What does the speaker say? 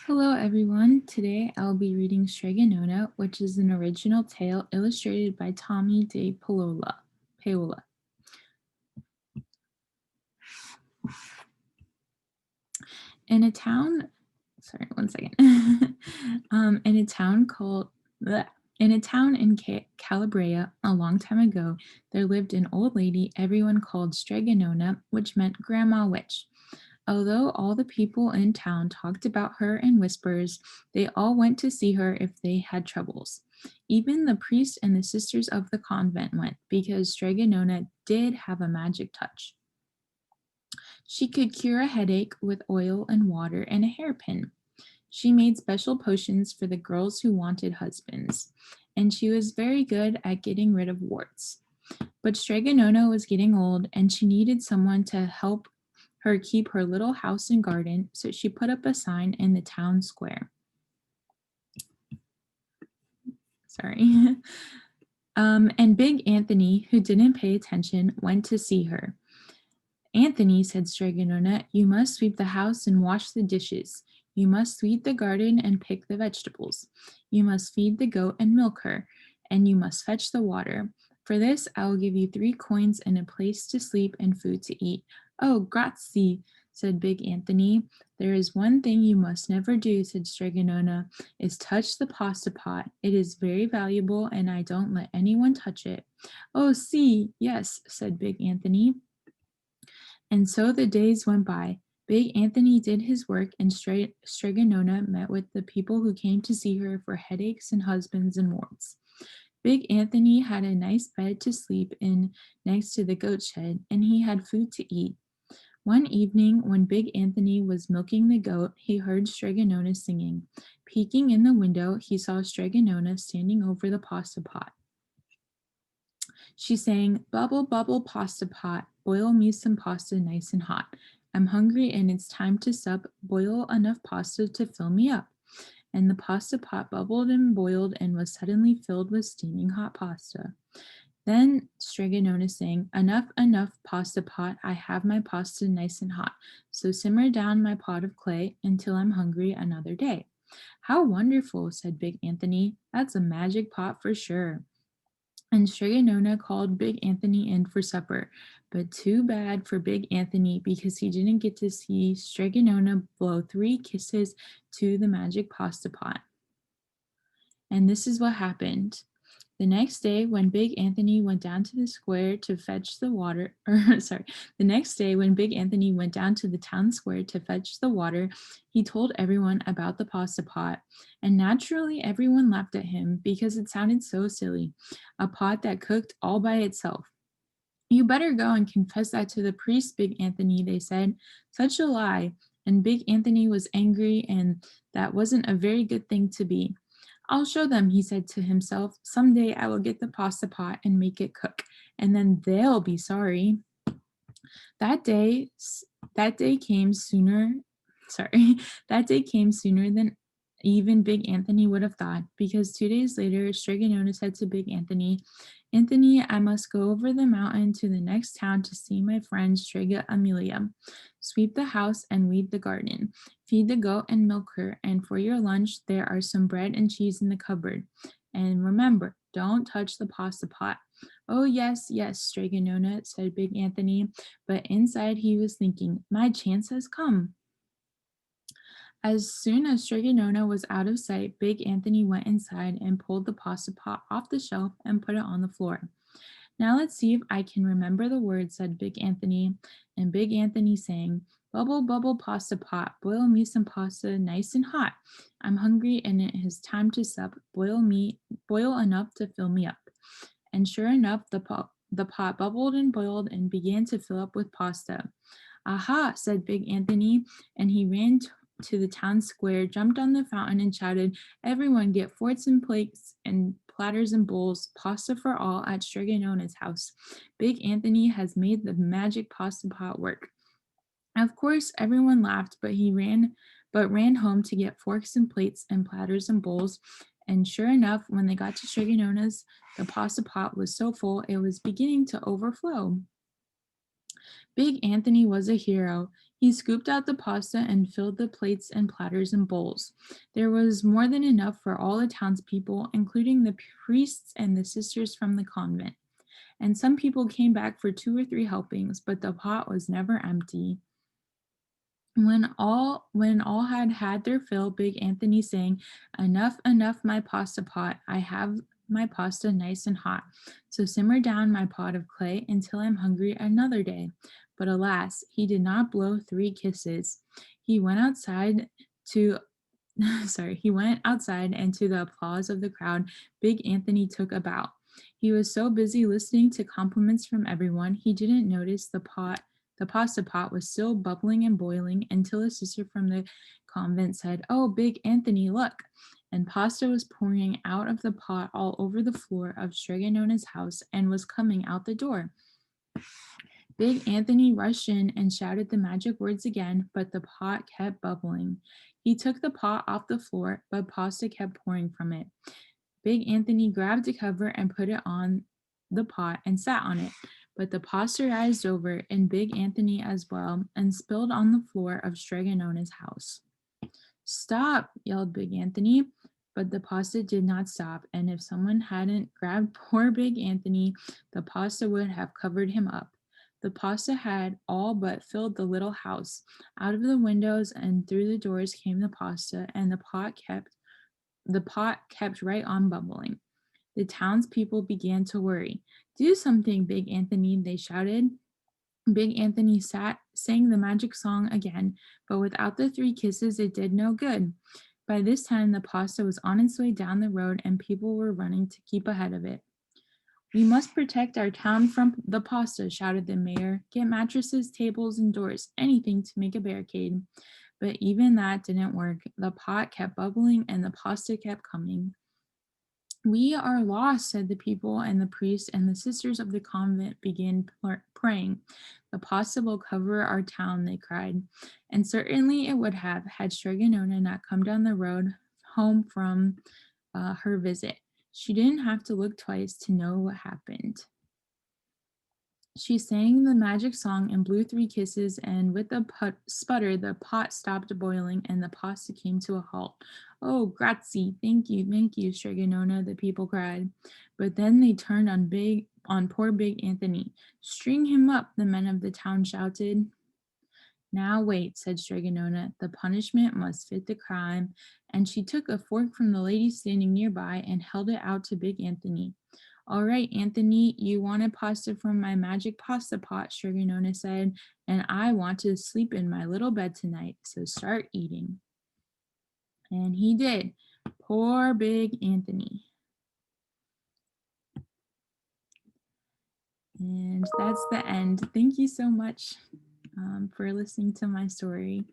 Hello everyone, today I'll be reading Strega Nona, which is an original tale illustrated by Tomie dePaola. In a town, sorry, one second. In a town called, bleh. In a town in Calabria, a long time ago, there lived an old lady everyone called Strega Nona, which meant Grandma Witch. Although all the people in town talked about her in whispers, they all went to see her if they had troubles. Even the priest and the sisters of the convent went because Strega Nona did have a magic touch. She could cure a headache with oil and water and a hairpin. She made special potions for the girls who wanted husbands, and she was very good at getting rid of warts. But Strega Nona was getting old, and she needed someone to help her keep her little house and garden, so she put up a sign in the town square. Sorry. And Big Anthony, who didn't pay attention, went to see her. Anthony, said Strega Nona, you must sweep the house and wash the dishes. You must weed the garden and pick the vegetables. You must feed the goat and milk her, and you must fetch the water. For this, I will give you 3 coins and a place to sleep and food to eat. Oh, grazie, said Big Anthony. There is one thing you must never do, said Strega Nona, is touch the pasta pot. It is very valuable, and I don't let anyone touch it. Oh, see, yes, said Big Anthony. And so the days went by. Big Anthony did his work, and Strega Nona met with the people who came to see her for headaches and husbands and warts. Big Anthony had a nice bed to sleep in next to the goat shed, and he had food to eat. One evening, when Big Anthony was milking the goat, he heard Strega Nona singing. Peeking in the window, he saw Strega Nona standing over the pasta pot. She sang, bubble, bubble, pasta pot, boil me some pasta nice and hot. I'm hungry and it's time to sup, boil enough pasta to fill me up. And the pasta pot bubbled and boiled and was suddenly filled with steaming hot pasta. Then Strega Nona sang, enough, enough, pasta pot, I have my pasta nice and hot. So simmer down my pot of clay until I'm hungry another day. How wonderful, said Big Anthony. That's a magic pot for sure. And Strega Nona called Big Anthony in for supper, but too bad for Big Anthony because he didn't get to see Strega Nona blow 3 kisses to the magic pasta pot. And this is what happened. The next day, when Big Anthony went down to the square to fetch the water, the next day when Big Anthony went down to the town square to fetch the water, he told everyone about the pasta pot. And naturally, everyone laughed at him because it sounded so silly. A pot that cooked all by itself. You better go and confess that to the priest, Big Anthony, they said. Such a lie. And Big Anthony was angry, and that wasn't a very good thing to be. I'll show them, he said to himself. Someday I will get the pasta pot and make it cook, and then they'll be sorry. That day, that day came sooner, sorry, that day came sooner than even Big Anthony would have thought, because 2 days later, Strega Nona said to Big Anthony, Anthony, I must go over the mountain to the next town to see my friend Strega Amelia. Sweep the house and weed the garden. Feed the goat and milk her, and for your lunch, there are some bread and cheese in the cupboard. And remember, don't touch the pasta pot. Oh, yes, yes, Strega Nona, said Big Anthony, but inside he was thinking, my chance has come. As soon as Strega Nona was out of sight, Big Anthony went inside and pulled the pasta pot off the shelf and put it on the floor. Now let's see if I can remember the words, said Big Anthony. And Big Anthony sang, bubble, bubble, pasta pot, boil me some pasta nice and hot. I'm hungry and it is time to sup, boil enough to fill me up. And sure enough, the pot bubbled and boiled and began to fill up with pasta. Aha, said Big Anthony, and he ran to the town square, jumped on the fountain, and shouted, everyone get forks and plates and platters and bowls, pasta for all at Strega Nona's house. Big Anthony has made the magic pasta pot work. Of course, everyone laughed, but ran home to get forks and plates and platters and bowls. And sure enough, when they got to Strega Nona's, the pasta pot was so full it was beginning to overflow. Big Anthony was a hero. He scooped out the pasta and filled the plates and platters and bowls. There was more than enough for all the townspeople, including the priests and the sisters from the convent. And some people came back for 2 or 3 helpings, but the pot was never empty. When all had had their fill, Big Anthony sang, "Enough, enough, my pasta pot. I have my pasta nice and hot. So simmer down my pot of clay until I'm hungry another day." But alas, he did not blow 3 kisses. He went outside to he went outside, and to the applause of the crowd, Big Anthony took a bow. He was so busy listening to compliments from everyone, he didn't notice the pasta pot was still bubbling and boiling until a sister from the convent said, "Oh, Big Anthony, look." And pasta was pouring out of the pot all over the floor of Strega Nona's house and was coming out the door. Big Anthony rushed in and shouted the magic words again, but the pot kept bubbling. He took the pot off the floor, but pasta kept pouring from it. Big Anthony grabbed a cover and put it on the pot and sat on it, but the pasta rised over, and Big Anthony as well, and spilled on the floor of Strega Nona's house. "Stop!" yelled Big Anthony, but the pasta did not stop, and if someone hadn't grabbed poor Big Anthony, the pasta would have covered him up. The pasta had all but filled the little house. Out of the windows and through the doors came the pasta, and the pot kept right on bubbling. The townspeople began to worry. "Do something, Big Anthony," they shouted. Big Anthony sang the magic song again, but without the 3 kisses, it did no good. By this time, the pasta was on its way down the road, and people were running to keep ahead of it. "We must protect our town from the pasta," shouted the mayor. "Get mattresses, tables, and doors, anything to make a barricade." But even that didn't work. The pot kept bubbling, and the pasta kept coming. "We are lost," said the people, and the priests and the sisters of the convent began praying. "The pasta will cover our town," they cried. And certainly it would have had Strega Nona not come down the road home from her visit. She didn't have to look twice to know what happened. She sang the magic song and blew 3 kisses, and with a sputter, the pot stopped boiling and the pasta came to a halt. "Oh, grazie, thank you, Strega Nona," the people cried. But then they turned on poor Big Anthony. "String him up," the men of the town shouted. "Now wait," said Strega Nona. "The punishment must fit the crime." And she took a fork from the lady standing nearby and held it out to Big Anthony. "All right, Anthony, you wanted pasta from my magic pasta pot," Strega Nona said, "and I want to sleep in my little bed tonight, so start eating." And he did. Poor Big Anthony. And that's the end. Thank you so much for listening to my story.